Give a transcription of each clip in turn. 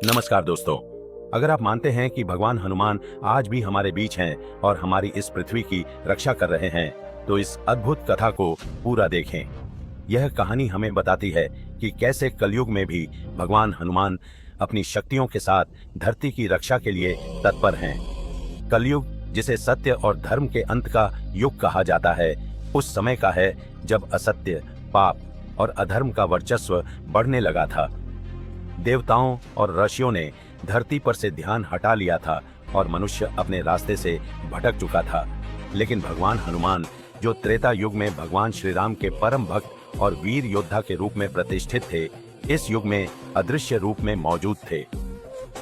नमस्कार दोस्तों। अगर आप मानते हैं कि भगवान हनुमान आज भी हमारे बीच हैं और हमारी इस पृथ्वी की रक्षा कर रहे हैं, तो इस अद्भुत कथा को पूरा देखें। यह कहानी हमें बताती है कि कैसे कलयुग में भी भगवान हनुमान अपनी शक्तियों के साथ धरती की रक्षा के लिए तत्पर हैं। कलयुग, जिसे सत्य और धर्म के अंत का युग कहा जाता है, उस समय का है जब असत्य, पाप और अधर्म का वर्चस्व बढ़ने लगा था। देवताओं और ऋषियों ने धरती पर से ध्यान हटा लिया था और मनुष्य अपने रास्ते से भटक चुका था। लेकिन भगवान हनुमान, जो त्रेता युग में भगवान श्री राम के परम भक्त और वीर योद्धा के रूप में प्रतिष्ठित थे, इस युग में अदृश्य रूप में मौजूद थे।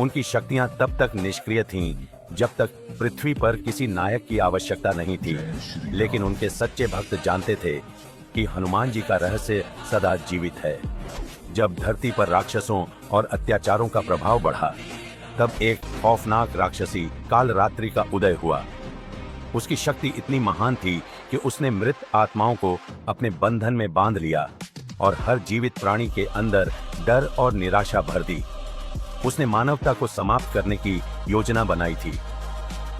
उनकी शक्तियां तब तक निष्क्रिय थीं जब तक पृथ्वी पर किसी नायक की आवश्यकता नहीं थी। लेकिन उनके सच्चे भक्त जानते थे कि हनुमान जी का रहस्य सदा जीवित है। जब धरती पर राक्षसों और अत्याचारों का प्रभाव बढ़ा, तब एक खौफनाक राक्षसी कालरात्रि का उदय हुआ। उसकी शक्ति इतनी महान थी कि उसने मृत आत्माओं को अपने बंधन में बांध लिया और हर जीवित प्राणी के अंदर डर और निराशा भर दी। उसने मानवता को समाप्त करने की योजना बनाई थी।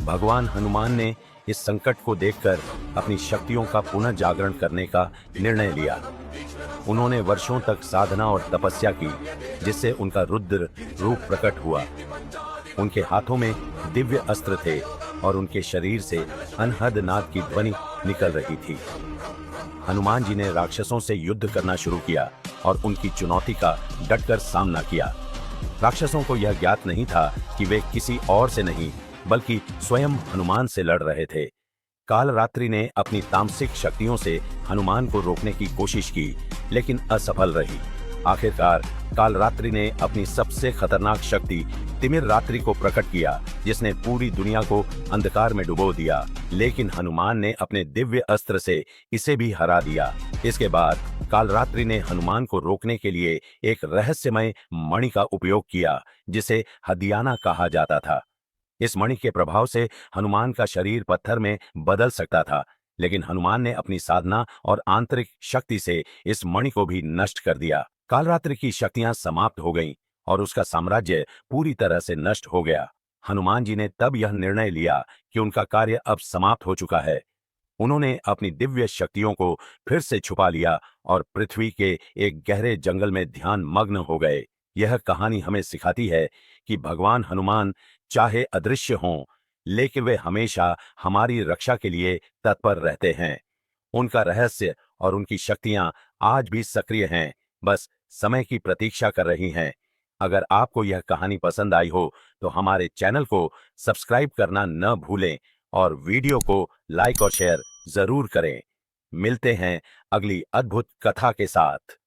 भगवान हनुमान ने इस संकट को देखकर अपनी शक्तियों का पुनः जागरण करने का निर्णय लिया। उन्होंने वर्षों तक साधना और तपस्या की, जिससे उनका रुद्र रूप प्रकट हुआ। उनके हाथों में दिव्य अस्त्र थे और उनके शरीर से अनहद नाद की ध्वनि निकल रही थी। हनुमान जी ने राक्षसों से युद्ध करना शुरू किया और उनकी चुनौती का डटकर सामना किया। राक्षसों को यह ज्ञात नहीं था कि वे किसी और से नहीं, बल्कि स्वयं हनुमान से लड़ रहे थे। कालरात्रि ने अपनी तामसिक शक्तियों से हनुमान को रोकने की कोशिश की, लेकिन असफल रही। आखिरकार कालरात्रि ने अपनी सबसे खतरनाक शक्ति तिमिर रात्रि को प्रकट किया, जिसने पूरी दुनिया को अंधकार में डुबो दिया। लेकिन हनुमान ने अपने दिव्य अस्त्र से इसे भी हरा दिया। इसके बाद कालरात्रि ने हनुमान को रोकने के लिए एक रहस्यमय मणि का उपयोग किया, जिसे हदियाना कहा जाता था। इस मणि के प्रभाव से हनुमान का शरीर पत्थर में बदल सकता था, लेकिन हनुमान ने अपनी साधना और आंतरिक शक्ति से इस मणि को भी नष्ट कर दिया। कालरात्रि की शक्तियां समाप्त हो गईं और उसका साम्राज्य पूरी तरह से नष्ट हो गया। हनुमान जी ने तब यह निर्णय लिया कि उनका कार्य अब समाप्त हो चुका है। उन्होंने अपनी दिव्य शक्तियों को फिर से छुपा लिया और पृथ्वी के एक गहरे जंगल में ध्यान मग्न हो गए। यह कहानी हमें सिखाती है कि भगवान हनुमान चाहे अदृश्य हों, लेकिन वे हमेशा हमारी रक्षा के लिए तत्पर रहते हैं। उनका रहस्य और उनकी शक्तियां आज भी सक्रिय हैं, बस समय की प्रतीक्षा कर रही हैं। अगर आपको यह कहानी पसंद आई हो तो हमारे चैनल को सब्सक्राइब करना न भूलें और वीडियो को लाइक और शेयर जरूर करें। मिलते हैं अगली अद्भुत कथा के साथ।